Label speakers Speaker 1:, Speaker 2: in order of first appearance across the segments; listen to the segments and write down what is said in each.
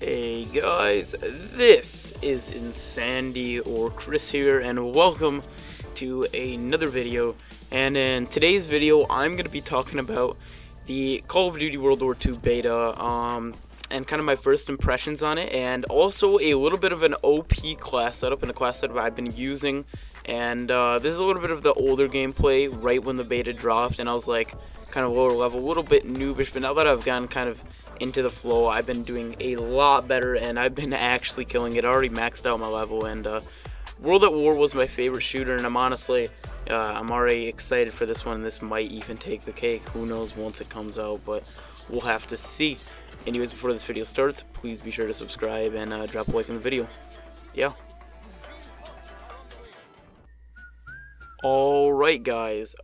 Speaker 1: Hey guys, this is Insandy or Chris here, and welcome to another video. And in today's video, I'm going to be talking about the Call of Duty World War II beta, and kind of my first impressions on it, and also a little bit of an OP class setup and a class setup I've been using. And this is a little bit of the older gameplay right when the beta dropped, and I was like, kind of lower level, a little bit noobish, but now that I've gotten kind of into the flow, I've been doing a lot better, and I've been actually killing it. I already maxed out my level, and World at War was my favorite shooter, and I'm honestly, I'm already excited for this one, and this might even take the cake. Who knows once it comes out, but we'll have to see. Anyways, before this video starts, please be sure to subscribe and drop a like in the video. Yeah. Alright guys,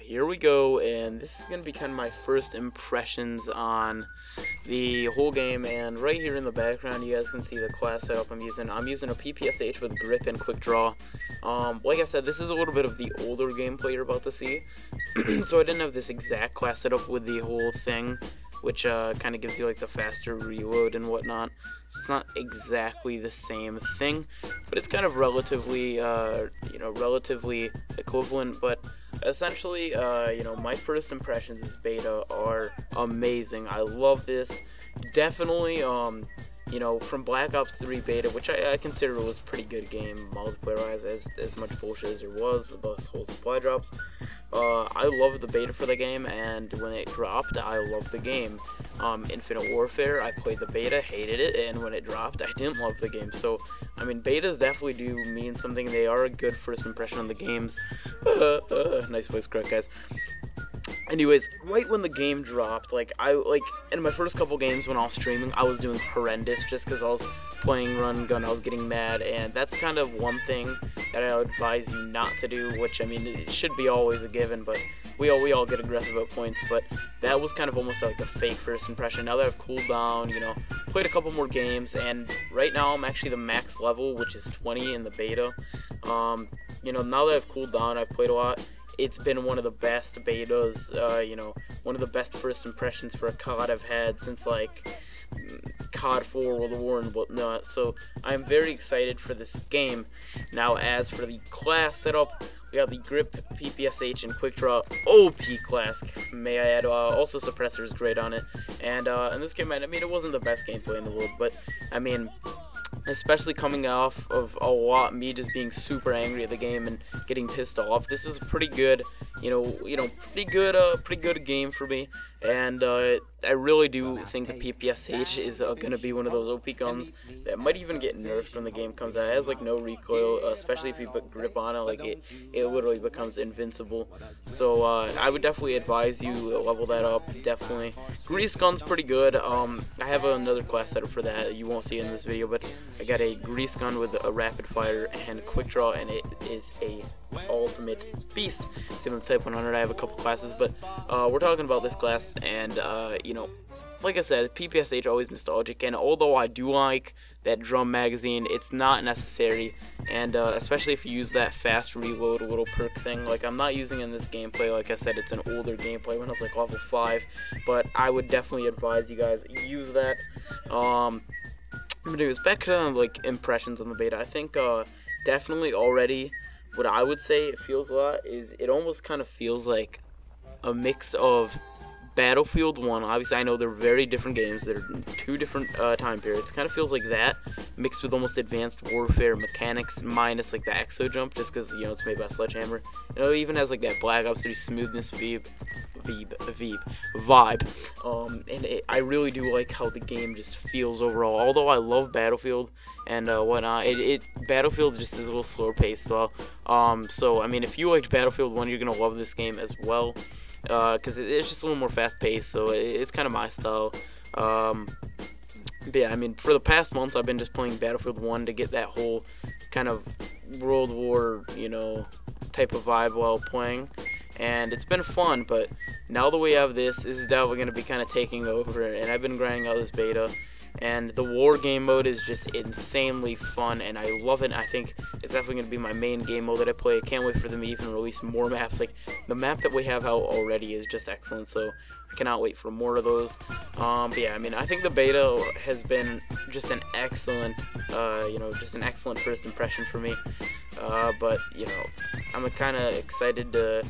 Speaker 1: here we go, and this is going to be kind of my first impressions on the whole game. And right here in the background you guys can see the class setup I'm using. I'm using a PPSH with grip and quick draw. Like I said, this is a little bit of the older gameplay you're about to see, so I didn't have this exact class setup with the whole thing, which kind of gives you like the faster reload and whatnot. So it's not exactly the same thing, but it's kind of relatively, relatively equivalent. But essentially, my first impressions of this beta are amazing. I love this. Definitely, from Black Ops 3 beta, which I consider was a pretty good game multiplayer-wise, as much bullshit as there was with those whole supply drops. I loved the beta for the game, and when it dropped, I loved the game. Infinite Warfare, I played the beta, hated it, and when it dropped, I didn't love the game. So, I mean, betas definitely do mean something. They are a good first impression on the games. Nice voice crack, guys. Anyways, right when the game dropped, in my first couple games when I was streaming, I was doing horrendous just because I was playing run gun. I was getting mad, and that's kind of one thing that I would advise you not to do, which, I mean, it should be always a given, but we all get aggressive at points. But that was kind of almost like a fake first impression. Now that I've cooled down, played a couple more games, and right now I'm actually the max level, which is 20 in the beta. Now that I've cooled down, I've played a lot. It's been one of the best betas, one of the best first impressions for a COD I've had since, like, COD 4, World of War, and whatnot. So I'm very excited for this game. Now, as for the class setup, we have the grip, PPSH, and quick draw OP class, may I add. Also, suppressor is great on it. And in this game, I mean, it wasn't the best gameplay in the world, but I mean, especially coming off of me just being super angry at the game and getting pissed off, this was pretty good, pretty good game for me. And I really do think the PPSH is gonna be one of those OP guns that might even get nerfed when the game comes out. It has like no recoil, especially if you put grip on it. Like it literally becomes invincible. So I would definitely advise you level that up. Definitely, grease gun's pretty good. I have another class setup for that. You won't see it in this video, but I got a grease gun with a rapid fire and quick draw, and it is a ultimate beast. Same with Type 100. I have a couple classes, but we're talking about this class. And like I said, PPSH always nostalgic, and although I do like that drum magazine, it's not necessary. And especially if you use that fast reload little perk thing, like I'm not using in this gameplay. Like I said, it's an older gameplay when I was like level 5, but I would definitely advise you guys use that. Anyways, back to like impressions on the beta. I think definitely already what I would say it feels a lot is it almost kind of feels like a mix of Battlefield 1, obviously I know they're very different games, they're two different time periods. It kind of feels like that, mixed with almost Advanced Warfare mechanics, minus like the exo jump, just because, it's made by Sledgehammer. It even has like that Black Ops 3 smoothness vibe. And I really do like how the game just feels overall. Although I love Battlefield and whatnot, Battlefield just is a little slower paced though. So I mean, if you liked Battlefield 1, you're gonna love this game as well. Because it's just a little more fast-paced, so it's kind of my style. But yeah, I mean, for the past months, I've been just playing Battlefield 1 to get that whole kind of World War, type of vibe while playing. And it's been fun, but now that we have this is definitely going to be kind of taking over, and I've been grinding out this beta. And the war game mode is just insanely fun, and I love it. I think it's definitely going to be my main game mode that I play. I can't wait for them to even release more maps. Like, the map that we have out already is just excellent, so I cannot wait for more of those. But yeah, I mean, I think the beta has been just an excellent, just an excellent first impression for me. But, I'm kind of excited to